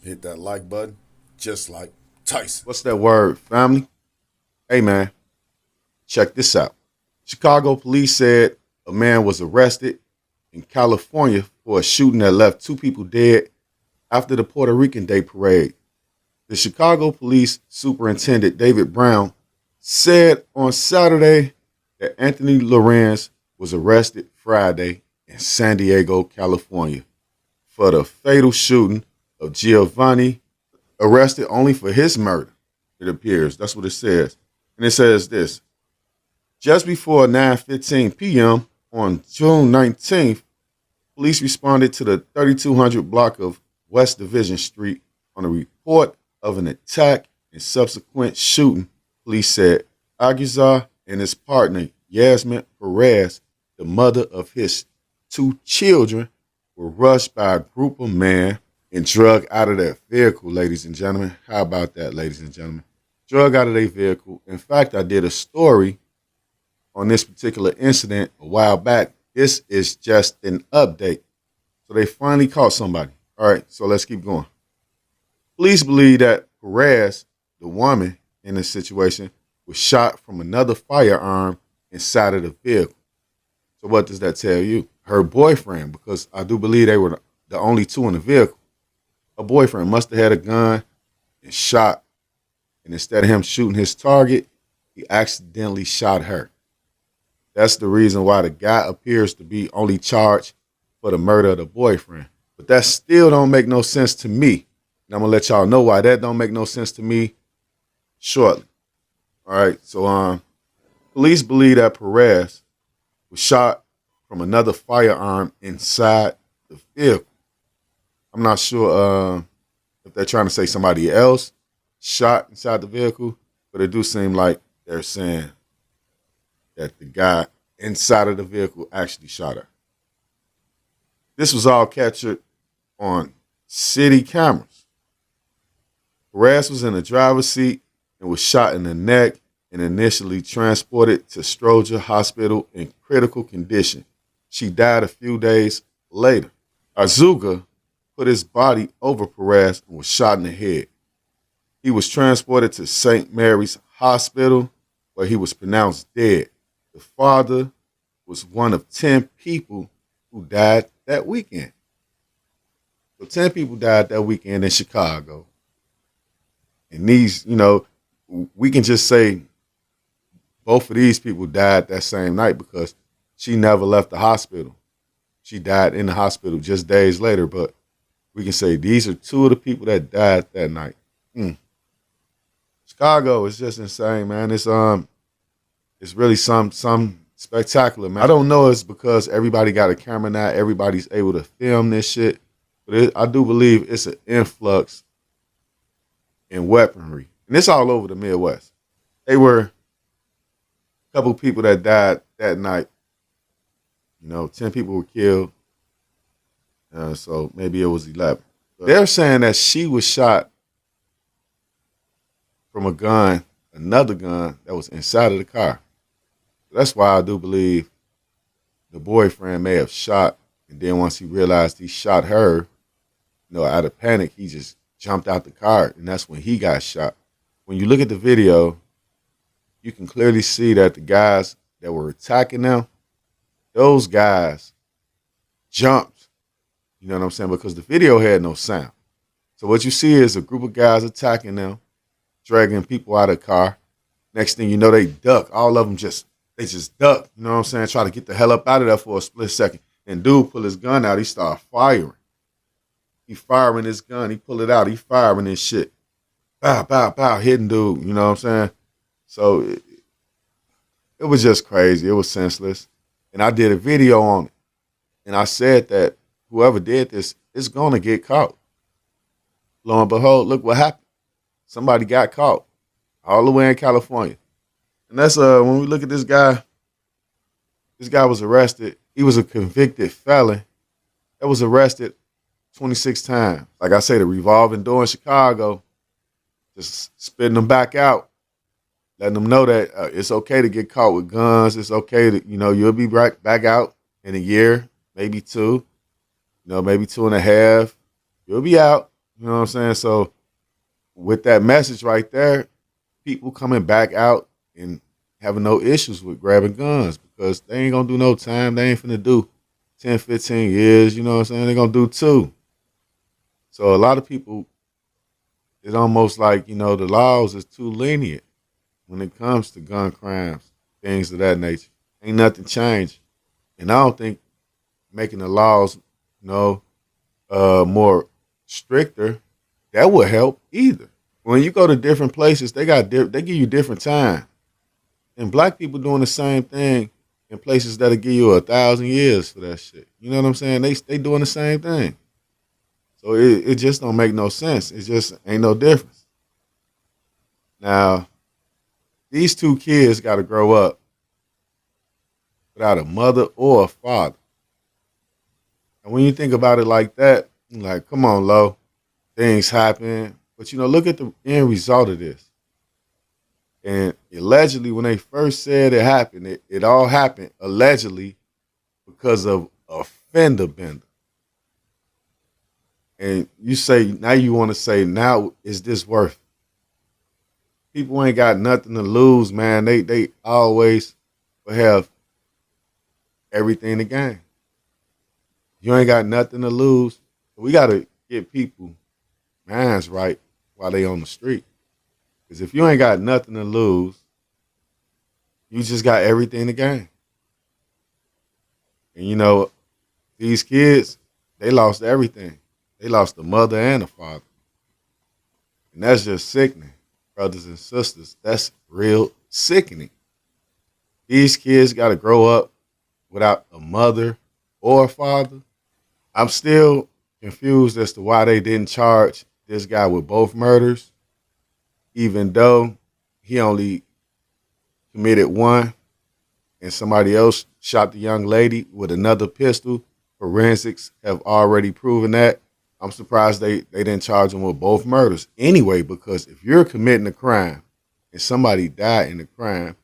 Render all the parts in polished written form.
Hit that like button, just like Tyson. What's that word, family? Hey, man, check this out. Chicago police said a man was arrested in California for a shooting that left two people dead after the Puerto Rican Day parade. The Chicago police superintendent, David Brown, said on Saturday that Anthony Lorenz was arrested Friday in San Diego, California, for the fatal shooting of Giovanni, arrested only for his murder, it appears. That's what it says. And it says this: just before 9:15 p.m. on June 19th, police responded to the 3200 block of West Division Street on a report of an attack and subsequent shooting. Police said Aguizar and his partner, Yasmin Perez, the mother of his two children, were rushed by a group of men and drug out of their vehicle, ladies and gentlemen. How about that, ladies and gentlemen? Drug out of their vehicle. In fact, I did a story on this particular incident a while back. This is just an update. So they finally caught somebody. All right, so let's keep going. Police believe that Perez, the woman in this situation, was shot from another firearm inside of the vehicle. So what does that tell you? Her boyfriend, because I do believe they were the only two in the vehicle. Her boyfriend must have had a gun and shot. And instead of him shooting his target, he accidentally shot her. That's the reason why the guy appears to be only charged for the murder of the boyfriend. But that still don't make no sense to me. And I'm going to let y'all know why that don't make no sense to me shortly. All right, so police believe that Perez was shot from another firearm inside the vehicle. I'm not sure if they're trying to say somebody else shot inside the vehicle, but it do seem like they're saying that the guy inside of the vehicle actually shot her. This was all captured on city cameras. Perez was in the driver's seat and was shot in the neck and initially transported to Stroger Hospital in critical condition. She died a few days later. Azuga put his body over Perez and was shot in the head. He was transported to St. Mary's Hospital, where he was pronounced dead. The father was one of 10 people who died that weekend. So 10 people died that weekend in Chicago. And these, we can just say both of these people died that same night because she never left the hospital. She died in the hospital just days later, but we can say these are two of the people that died that night. Chicago is just insane, man. It's really some spectacular, man. I don't know it's because everybody got a camera now, everybody's able to film this shit, but I do believe it's an influx in weaponry. And it's all over the Midwest. They were a couple people that died that night. 10 people were killed. So maybe it was 11. But they're saying that she was shot from a gun, another gun that was inside of the car. That's why I do believe the boyfriend may have shot, and then once he realized he shot her, out of panic, he just jumped out the car, and that's when he got shot. When you look at the video, you can clearly see that the guys that were attacking them, those guys jumped, you know what I'm saying, because the video had no sound. So what you see is a group of guys attacking them, dragging people out of the car. Next thing you know, they duck. All of them just duck, you know what I'm saying, try to get the hell up out of there for a split second. And dude pull his gun out, he started firing. He firing his gun, he pull it out, he firing his shit. Bow, bow, bow, hitting dude, you know what I'm saying? So it was just crazy. It was senseless. And I did a video on it. And I said that whoever did this is going to get caught. Lo and behold, look what happened. Somebody got caught all the way in California. And that's when we look at this guy was arrested. He was a convicted felon that was arrested 26 times. Like I say, the revolving door in Chicago, just spitting them back out, letting them know that it's okay to get caught with guns. It's okay to, you'll be back out in a year, maybe two, maybe 2.5. You'll be out. You know what I'm saying? So with that message right there, people coming back out and having no issues with grabbing guns because they ain't gonna do no time. They ain't finna do 10, 15 years. You know what I'm saying? They're gonna do 2. So a lot of people, it's almost like, the laws is too lenient when it comes to gun crimes, things of that nature. Ain't nothing changed. And I don't think making the laws, more stricter, that would help either. When you go to different places, they give you different time. And black people doing the same thing in places that'll give you 1,000 years for that shit. You know what I'm saying? They doing the same thing. So it just don't make no sense. It just ain't no difference. Now, these 2 kids got to grow up without a mother or a father. And when you think about it like that, you're like, come on, Lo, things happen. But, look at the end result of this. And allegedly, when they first said it happened, it all happened allegedly because of a fender bender. And you want to say, now is this worth it? People ain't got nothing to lose, man. They always will have everything to gain. You ain't got nothing to lose. We got to get people minds right while they on the street. Because if you ain't got nothing to lose, you just got everything to gain. And these kids, they lost everything. They lost the mother and the father. And that's just sickening, brothers and sisters. That's real sickening. These kids got to grow up without a mother or a father. I'm still confused as to why they didn't charge this guy with both murders, even though he only committed one and somebody else shot the young lady with another pistol. Forensics have already proven that. I'm surprised they didn't charge him with both murders anyway, because if you're committing a crime and somebody died in the crime,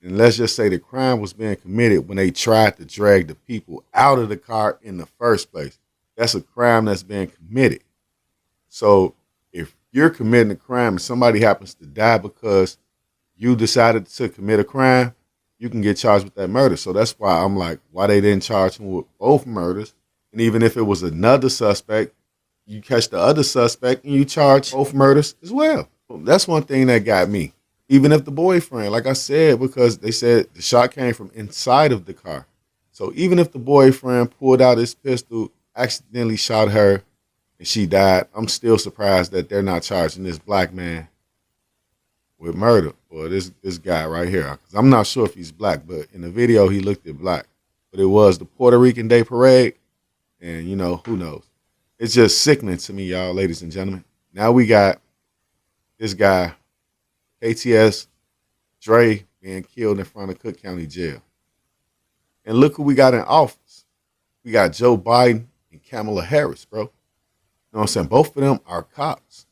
and let's just say the crime was being committed when they tried to drag the people out of the car in the first place, that's a crime that's being committed. So if you're committing a crime and somebody happens to die because you decided to commit a crime, you can get charged with that murder. So that's why I'm like, why they didn't charge him with both murders. And even if it was another suspect, you catch the other suspect and you charge both murders as well. That's one thing that got me. Even if the boyfriend, like I said, because they said the shot came from inside of the car. So even if the boyfriend pulled out his pistol, accidentally shot her, and she died, I'm still surprised that they're not charging this black man with murder, or this guy right here. 'Cause I'm not sure if he's black, but in the video he looked at black. But it was the Puerto Rican Day Parade, and who knows. It's just sickening to me, y'all, ladies and gentlemen. Now we got this guy, KTS Dre, being killed in front of Cook County Jail. And look who we got in office. We got Joe Biden and Kamala Harris, bro. You know what I'm saying? Both of them are cops.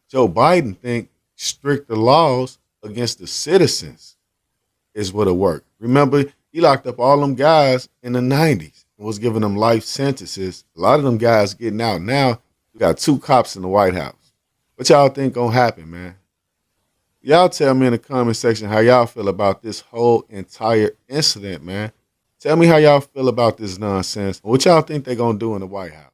Joe Biden think stricter laws against the citizens is what'll work. Remember, he locked up all them guys in the 90s and was giving them life sentences. A lot of them guys getting out. Now, we got 2 cops in the White House. What y'all think gonna happen, man? Y'all tell me in the comment section how y'all feel about this whole entire incident, man. Tell me how y'all feel about this nonsense. What y'all think they gonna do in the White House?